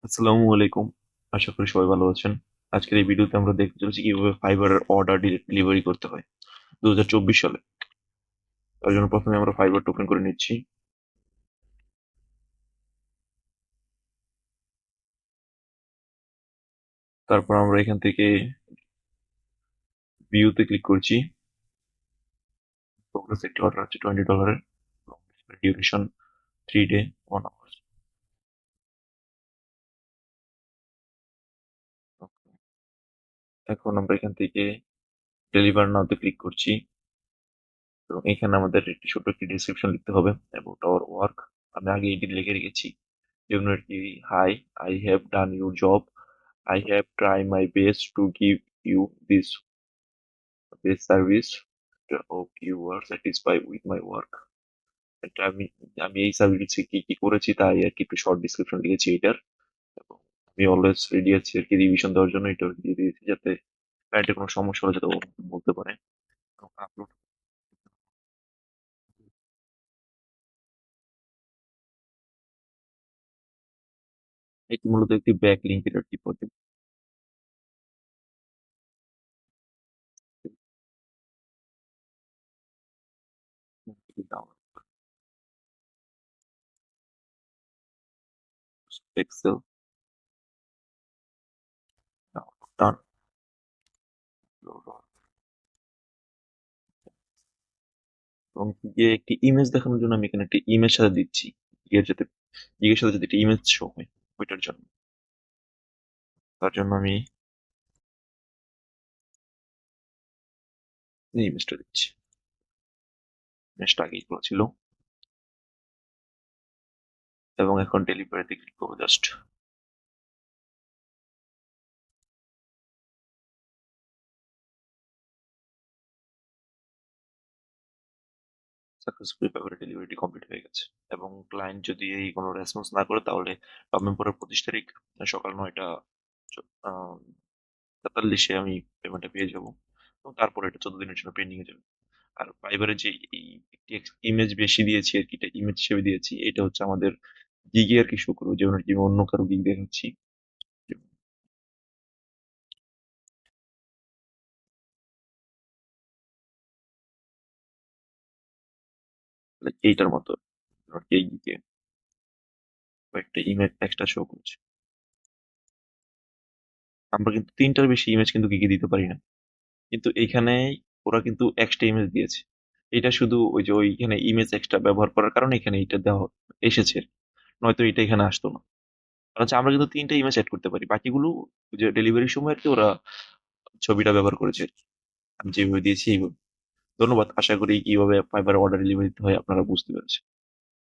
আসসালামু আলাইকুম। আশা করি সবাই ভালো আছেন। আজকের এই ভিডিওতে আমরা দেখতে চলেছি কিভাবে ফাইবারের অর্ডার ডেলিভারি করতে হয় 2024 সালে। তার জন্য প্রথমে আমরা ফাইবার টোকেন করে নিচ্ছি। তারপর আমরা এখান থেকে ভিউতে ক্লিক করছি। প্রোগ্রেস একটি অর্ডার আছে $20 ডিউরেশন 3 ডে 1 আওয়ার। এখন আমরা এখান থেকে ডেলিভার নাওতে ক্লিক করছি এবং এখানে আমাদের একটি ছোট একটি ডেসক্রিপশন লিখতে হবে অ্যাবাউট আওয়ার ওয়ার্ক। আমি আগে এটি লিখে রেখেছি। যেমন কি, hi, I have done your job, I have tried my best to give you this best service. Hope you are satisfied with my work. এটা আমি আমি এই সার্ভিসে কি কি করেছি তাই আর কি একটু শর্ট ডিসক্রিপশন লিখেছি এটার। এবং আমি অলওয়েজ রেডি আছি আর কি রিভিশন দেওয়ার জন্য এটা দিয়ে দিয়েছি যাতে ক্লায়েন্টের কোনো সমস্যা হলে যাতে ও বলতে পারে। আপলোড এটি মূলত একটি ব্যাক লিঙ্কের আর কি প্রজেক্ট। এক্সেল ডান। এবং যে একটি ইমেজ দেখানোর জন্য আমি এখানে একটি ইমেজ সাথে দিচ্ছি। এর যাতে এর সাথে যদি একটি ইমেজ শো হয় ওইটার জন্য। তার জন্য আমি এই ইমেজটা দিচ্ছি। ইমেজটা আগেই করা ছিল এবং এখন ডেলিভারিতে ক্লিক করবো জাস্ট। সাকসেসফুলি পেপারের ডেলিভারিটি কমপ্লিট হয়ে গেছে এবং ক্লায়েন্ট যদি এই কোনো রেসপন্স না করে তাহলে নভেম্বরের 25 তারিখ সকাল 9টা 43-এ আমি পেমেন্টটা পেয়ে যাবো এবং তারপরে এটা 14 দিনের জন্য পেন্ডিং এ যাবে। আর ফাইবারে যে একটি ইমেজ বেশি দিয়েছি আর কি, এটা ইমেজ হিসেবে দিয়েছি, এটা হচ্ছে আমাদের গিগে আর কি শো করবো, যেমন আর কি আমি অন্য কারো গিগ দেখাচ্ছি। এইটার মতো আর কি এই গিগে কয়েকটা ইমেজ এক্সট্রা শো করছে। আমরা কিন্তু 3টার বেশি ইমেজ কিন্তু গিগে দিতে পারি না, কিন্তু এইখানে ওরা কিন্তু এক্সট্রা ইমেজ দিয়েছে। এটা শুধু ওই যে ওইখানে ইমেজ এক্সট্রা ব্যবহার করার কারণে এখানে এটা দেওয়া এসেছে, নয়তো এটা এখানে আসতো না। কারণ হচ্ছে আমরা কিন্তু 3টা ইমেজ অ্যাড করতে পারি, বাকিগুলো ওই যে ডেলিভারির সময় আর কি ওরা ছবিটা ব্যবহার করেছে আর কি। আমি যেভাবে দিয়েছি এইভাবে। ধন্যবাদ। আশা করি কিভাবে ফাইবার অর্ডার ডেলিভারি দিতে হয় আপনারা বুঝতে পেরেছেন।